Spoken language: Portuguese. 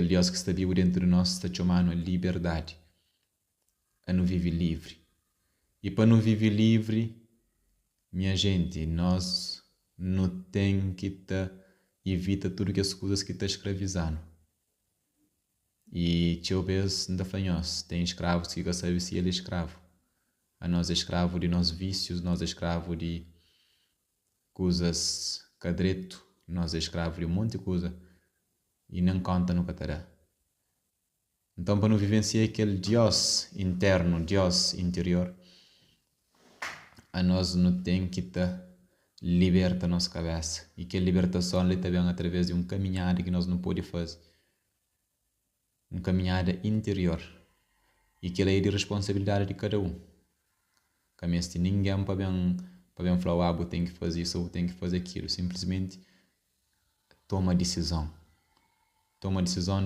Deus que está vivo dentro de nós está chamando a liberdade, a não viver livre. E para não viver livre, minha gente, nós não tem que evita tudo que as coisas que está escravizando. E deixa eu ver se ainda fanhos, tem escravos que sabem se ele é escravo. A nós é escravo de nossos vícios, nós é escravo de coisas cadreto, nós é escravo de um monte de coisa e não conta no catará. Então, para não vivenciar aquele Deus interno, Deus interior, a nós não tem que liberta a nossa cabeça. E que a libertação ali também através de um caminhada que nós não podemos fazer. Uma caminhada interior. E que é de responsabilidade de cada um. Que ninguém para bem falar, tem que fazer isso ou tem que fazer aquilo. Simplesmente toma a decisão. Toma a decisão